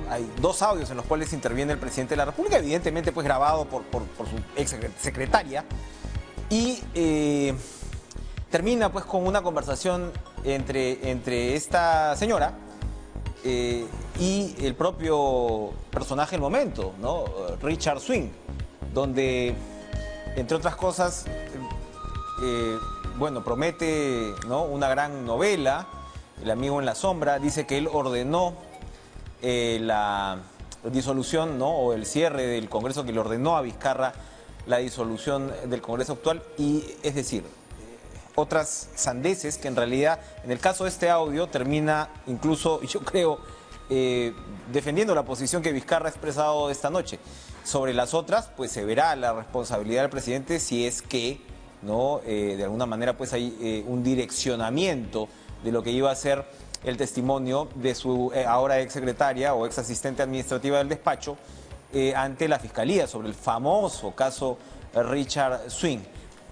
hay dos audios en los cuales interviene el presidente de la República, evidentemente pues grabado por su ex secretaria, y termina pues con una conversación entre esta señora y el propio personaje del momento, ¿no? Richard Swing, donde, entre otras cosas, bueno, promete, ¿no?, una gran novela, El amigo en la sombra. Dice que él ordenó la disolución, ¿no?, o el cierre del Congreso, que le ordenó a Vizcarra la disolución del Congreso actual, y es decir, otras sandeces que en realidad, en el caso de este audio, termina incluso, yo creo, defendiendo la posición que Vizcarra ha expresado esta noche. Sobre las otras, pues se verá la responsabilidad del presidente si es que, ¿no?, de alguna manera pues hay un direccionamiento de lo que iba a ser el testimonio de su ahora ex secretaria o ex asistente administrativa del despacho ante la Fiscalía sobre el famoso caso Richard Swing.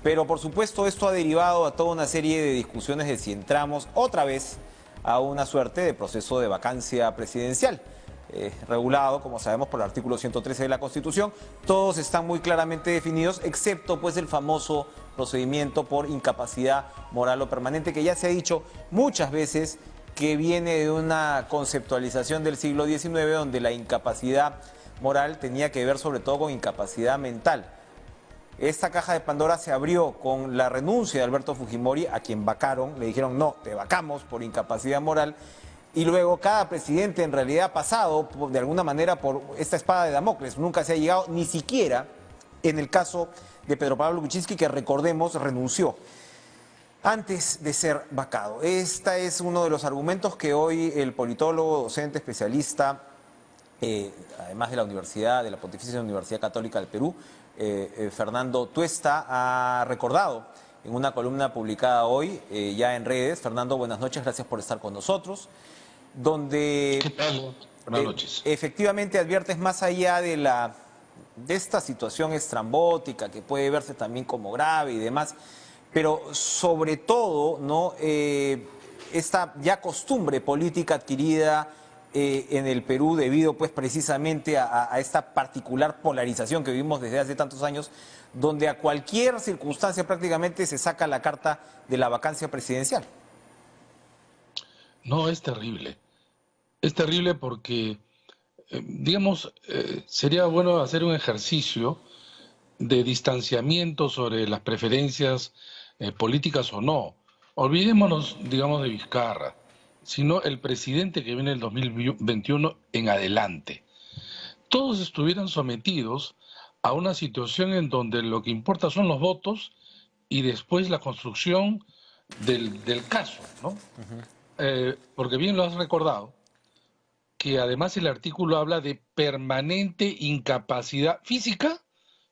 Pero por supuesto esto ha derivado a toda una serie de discusiones de si entramos otra vez a una suerte de proceso de vacancia presidencial, regulado, como sabemos, por el artículo 113 de la Constitución. Todos están muy claramente definidos, excepto pues el famoso procedimiento por incapacidad moral o permanente, que ya se ha dicho muchas veces que viene de una conceptualización del siglo XIX, donde la incapacidad moral tenía que ver sobre todo con incapacidad mental. Esta caja de Pandora se abrió con la renuncia de Alberto Fujimori, a quien vacaron, le dijeron no, te vacamos por incapacidad moral, y luego cada presidente en realidad ha pasado de alguna manera por esta espada de Damocles. Nunca se ha llegado, ni siquiera en el caso de Pedro Pablo Kuczynski, que recordemos renunció antes de ser vacado. Este es uno de los argumentos que hoy el politólogo, docente, especialista, además de la Universidad, de la Pontificia Universidad Católica del Perú, Fernando Tuesta, ha recordado en una columna publicada hoy, ya en redes. Fernando, buenas noches, gracias por estar con nosotros. Donde ¿Qué tal? Buenas noches. Efectivamente adviertes, más allá de esta situación estrambótica que puede verse también como grave y demás, pero sobre todo, ¿no?, esta ya costumbre política adquirida en el Perú debido pues precisamente a esta particular polarización que vivimos desde hace tantos años, donde a cualquier circunstancia prácticamente se saca la carta de la vacancia presidencial. No, es terrible. Es terrible porque, digamos, sería bueno hacer un ejercicio de distanciamiento sobre las preferencias políticas o no. Olvidémonos, digamos, de Vizcarra, sino el presidente que viene el 2021 en adelante. Todos estuvieran sometidos a una situación en donde lo que importa son los votos y después la construcción del caso, ¿no? Porque bien lo has recordado, que además el artículo habla de permanente incapacidad física,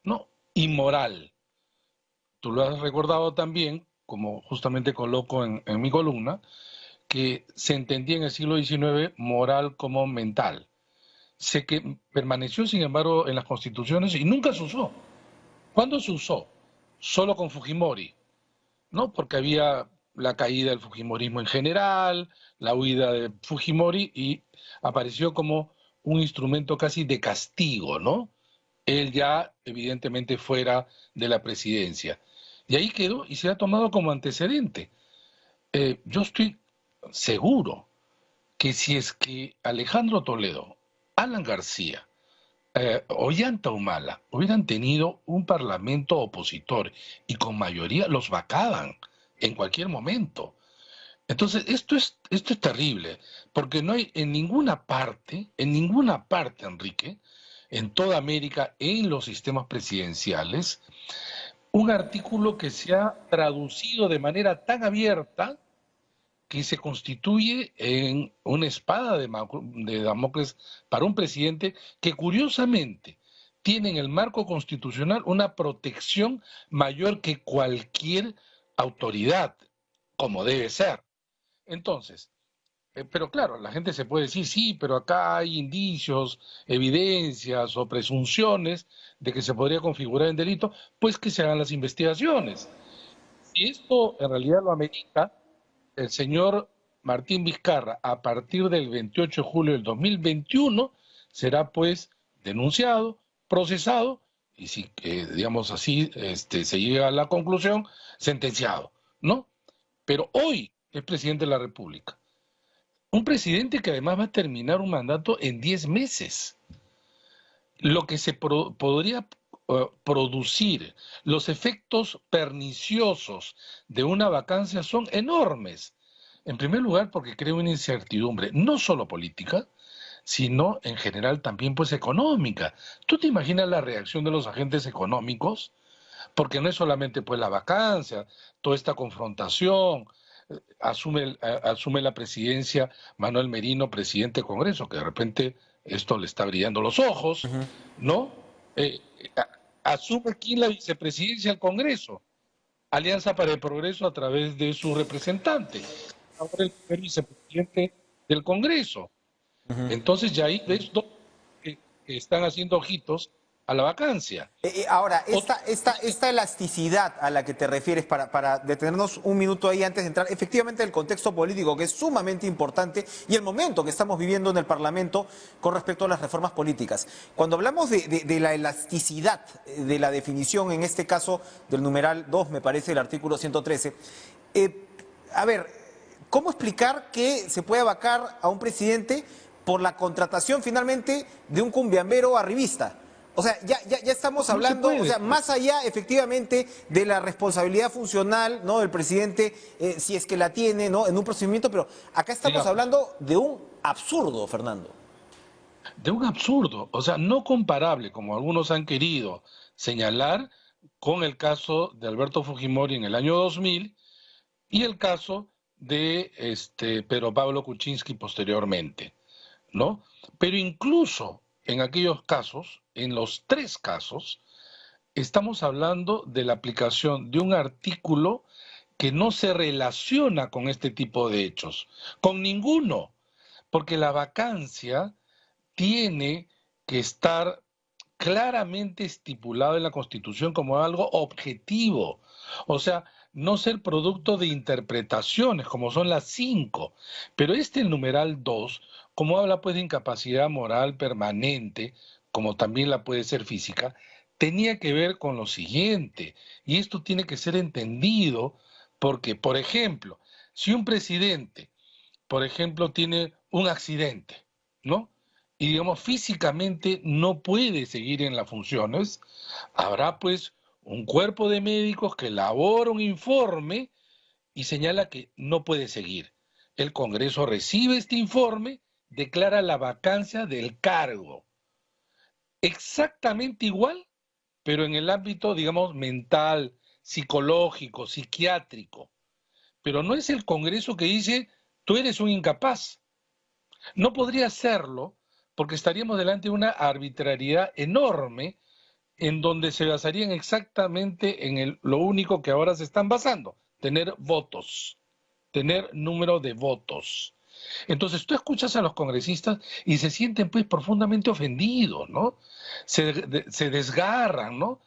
¿no?, y moral. Tú lo has recordado también, como justamente coloco en mi columna, que se entendía en el siglo XIX moral como mental. Sé que permaneció, sin embargo, en las constituciones y nunca se usó. ¿Cuándo se usó? Solo con Fujimori, ¿no? Porque había la caída del Fujimorismo en general, la huida de Fujimori, y apareció como un instrumento casi de castigo, ¿no? Él ya evidentemente fuera de la presidencia. Y ahí quedó y se ha tomado como antecedente. Yo estoy seguro que si es que Alejandro Toledo, Alan García, Ollanta Humala hubieran tenido un parlamento opositor y con mayoría, los vacaban en cualquier momento. Entonces, esto es terrible, porque no hay en ninguna parte, Enrique, en toda América, en los sistemas presidenciales, un artículo que se ha traducido de manera tan abierta que se constituye en una espada de Damocles para un presidente que curiosamente tiene en el marco constitucional una protección mayor que cualquier autoridad, como debe ser. Entonces, pero claro, la gente se puede decir, sí, pero acá hay indicios, evidencias o presunciones de que se podría configurar en delito, pues que se hagan las investigaciones. Si esto en realidad lo amerita, el señor Martín Vizcarra, a partir del 28 de julio del 2021, será pues denunciado, procesado y si, digamos así, se llega a la conclusión, sentenciado, ¿no? Pero hoy es presidente de la República. Un presidente que además va a terminar un mandato en 10 meses. Lo que se podría producir, los efectos perniciosos de una vacancia son enormes. En primer lugar, porque crea una incertidumbre, no solo política, sino en general también pues económica. ¿Tú te imaginas la reacción de los agentes económicos? Porque no es solamente pues la vacancia, toda esta confrontación, asume la presidencia Manuel Merino, presidente del Congreso, que de repente esto le está brillando los ojos, Ujú. ¿no? Asume aquí la vicepresidencia del Congreso, Alianza para el Progreso a través de su representante, ahora el primer vicepresidente del Congreso. Ujú. Entonces ya ahí ves dos que están haciendo ojitos a la vacancia. Ahora, Otro, esta elasticidad a la que te refieres, para detenernos un minuto ahí antes de entrar, efectivamente el contexto político que es sumamente importante y el momento que estamos viviendo en el Parlamento con respecto a las reformas políticas. Cuando hablamos de la elasticidad de la definición, en este caso del numeral 2, me parece, el artículo 113, a ver, ¿cómo explicar que se puede vacar a un presidente por la contratación finalmente de un cumbiambero arribista? O sea, ya estamos no se hablando, o puede, sea, pues. más allá efectivamente de la responsabilidad funcional, ¿no? Del presidente, si es que la tiene, ¿no? En un procedimiento, pero acá estamos Digamos, hablando de un absurdo, Fernando. de un absurdo, o sea, no comparable, como algunos han querido señalar, con el caso de Alberto Fujimori en el año 2000 y el caso de Pedro Pablo Kuczynski posteriormente, ¿no? Pero incluso en aquellos casos, en los tres casos, estamos hablando de la aplicación de un artículo que no se relaciona con este tipo de hechos, con ninguno, porque la vacancia tiene que estar claramente estipulado en la Constitución como algo objetivo, o sea, no ser producto de interpretaciones como son las 5, pero el numeral 2, como habla pues de incapacidad moral permanente, como también la puede ser física, tenía que ver con lo siguiente, y esto tiene que ser entendido porque, por ejemplo, si un presidente, por ejemplo, tiene un accidente, ¿no? Y digamos físicamente no puede seguir en las funciones, habrá pues un cuerpo de médicos que elabora un informe y señala que no puede seguir. El Congreso recibe este informe, declara la vacancia del cargo. Exactamente igual, pero en el ámbito, digamos, mental, psicológico, psiquiátrico. Pero no es el Congreso que dice, tú eres un incapaz. No podría serlo porque estaríamos delante de una arbitrariedad enorme en donde se basarían exactamente en lo único que ahora se están basando, tener votos, tener número de votos. Entonces tú escuchas a los congresistas y se sienten pues profundamente ofendidos, ¿no? Se desgarran, ¿no?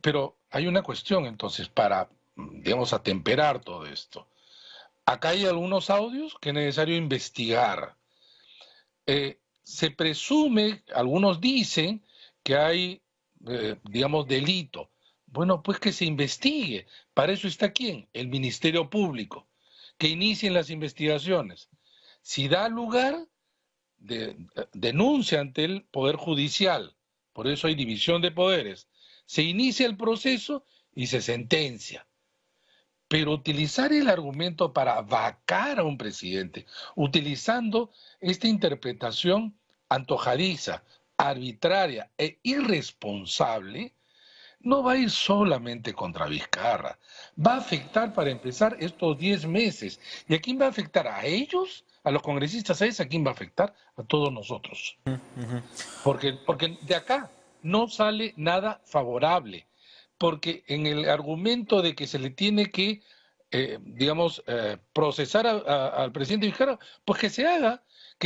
Pero hay una cuestión entonces para, digamos, atemperar todo esto. Acá hay algunos audios que es necesario investigar. Se presume, algunos dicen que hay, digamos, delito. Bueno, pues que se investigue. Para eso está quién, el Ministerio Público, que inicien las investigaciones. Si da lugar, denuncia ante el Poder Judicial. Por eso hay división de poderes. Se inicia el proceso y se sentencia. Pero utilizar el argumento para vacar a un presidente, utilizando esta interpretación antojadiza, arbitraria e irresponsable, no va a ir solamente contra Vizcarra, va a afectar para empezar estos 10 meses. ¿Y a quién va a afectar? ¿A ellos? ¿A los congresistas? ¿A quién va a afectar? A todos nosotros. Porque de acá no sale nada favorable, porque en el argumento de que se le tiene que, digamos, procesar al presidente Vizcarra, pues que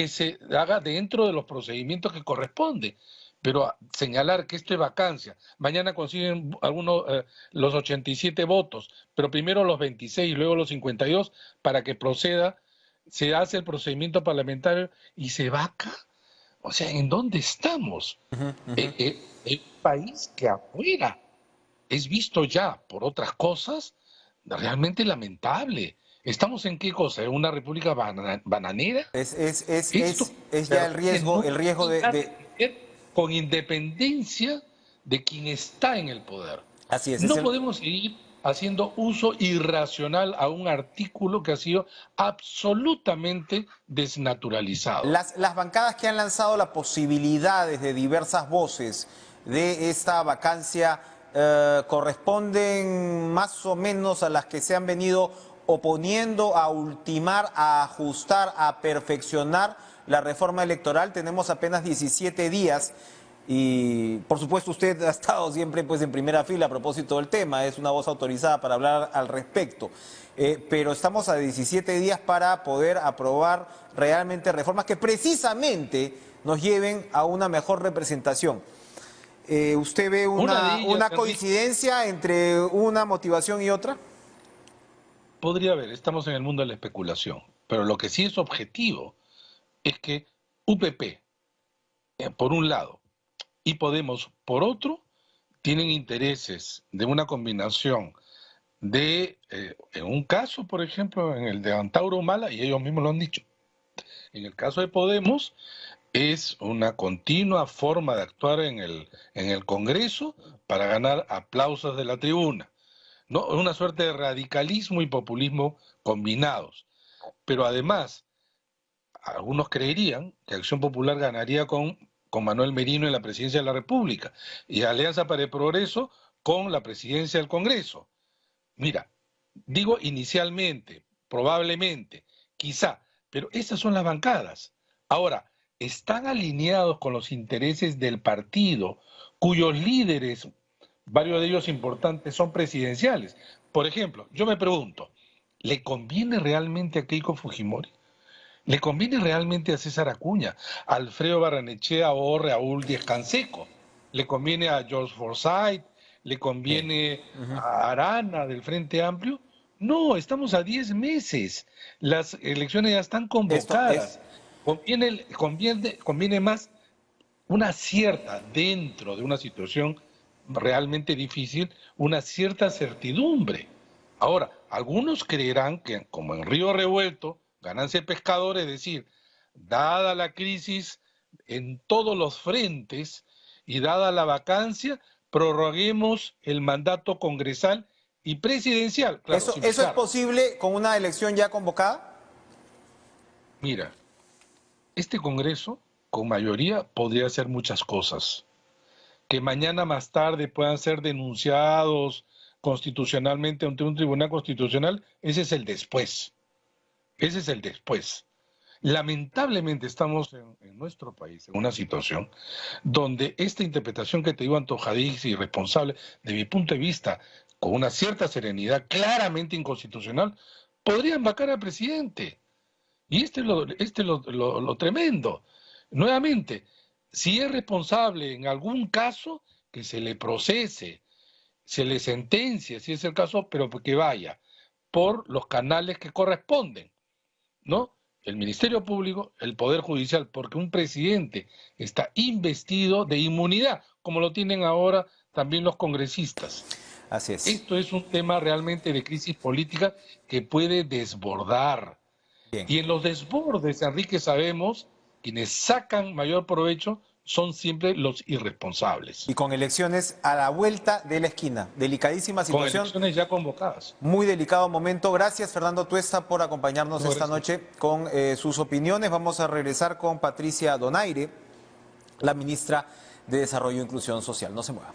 se haga dentro de los procedimientos que corresponde. Pero señalar que esto es vacancia, mañana consiguen algunos los 87 votos, pero primero los 26 y luego los 52 para que proceda, se hace el procedimiento parlamentario y se vaca. O sea, ¿en dónde estamos? Ujú, ujú. Un país que afuera es visto ya por otras cosas realmente lamentable. ¿Estamos en qué cosa? ¿En una república bananera? Esto Es de ya verdad que no el riesgo tiene nada de... que ver con independencia de quien está en el poder. Así es No el... podemos seguir haciendo uso irracional a un artículo que ha sido absolutamente desnaturalizado. Las bancadas que han lanzado la posibilidad desde diversas voces de esta vacancia corresponden más o menos a las que se han venido oponiendo a ultimar, a ajustar, a perfeccionar la reforma electoral. Tenemos apenas 17 días y por supuesto usted ha estado siempre pues en primera fila a propósito del tema, es una voz autorizada para hablar al respecto. Pero estamos a 17 días para poder aprobar realmente reformas que precisamente nos lleven a una mejor representación. ¿Usted ve Una de ellas, una Enrique, coincidencia entre una motivación y otra? podría haber, estamos en el mundo de la especulación, pero lo que sí es objetivo es que UPP, por un lado, y Podemos, por otro, tienen intereses de una combinación en un caso, por ejemplo, en el de Antauro Humala, y ellos mismos lo han dicho, en el caso de Podemos, es una continua forma de actuar en el Congreso para ganar aplausos de la tribuna, ¿no? Es una suerte de radicalismo y populismo combinados. Pero además, algunos creerían que Acción Popular ganaría con Manuel Merino en la presidencia de la República y Alianza para el Progreso con la presidencia del Congreso. Mira, digo inicialmente, probablemente, quizá, pero esas son las bancadas. Ahora, ¿están alineados con los intereses del partido, cuyos líderes, varios de ellos importantes, son presidenciales? Por ejemplo, yo me pregunto, ¿le conviene realmente a Keiko Fujimori? ¿Le conviene realmente a César Acuña, a Alfredo Barrenechea o Raúl Díaz Canseco? ¿Le conviene a George Forsyth? ¿Le Sí. conviene Ujú. a Arana del Frente Amplio? No, estamos a 10 meses. Las elecciones ya están Esto es... convocadas. Conviene más una cierta, dentro de una situación realmente difícil, una cierta certidumbre. Ahora, algunos creerán que, como en Río Revuelto, ganancia de pescadores, es decir, dada la crisis en todos los frentes y dada la vacancia, prorroguemos el mandato congresal y presidencial. Claro, sin ¿Eso es Vizcarra. posible con una elección ya convocada? Mira, este Congreso, con mayoría, podría hacer muchas cosas. Que mañana más tarde puedan ser denunciados constitucionalmente ante un tribunal constitucional, ese es el después. Ese es el después. Lamentablemente estamos en nuestro país en una situación donde esta interpretación que te digo antojadiza y irresponsable, de mi punto de vista, con una cierta serenidad claramente inconstitucional, podrían vacar al presidente. Y lo tremendo. Nuevamente, si es responsable en algún caso, que se le procese, se le sentencia, si es el caso, pero que vaya por los canales que corresponden, ¿no? El Ministerio Público, el Poder Judicial, porque un presidente está investido de inmunidad, como lo tienen ahora también los congresistas. Así es. Esto es un tema realmente de crisis política que puede desbordar. Bien. Y en los desbordes, Enrique, sabemos, quienes sacan mayor provecho son siempre los irresponsables, Y con elecciones a la vuelta de la esquina. Delicadísima con situación, elecciones ya convocadas. muy delicado momento. Gracias, Fernando Tuesta, por acompañarnos No, esta gracias. noche con sus opiniones. Vamos a regresar con Patricia Donaire, la ministra de Desarrollo e Inclusión Social. No se mueva.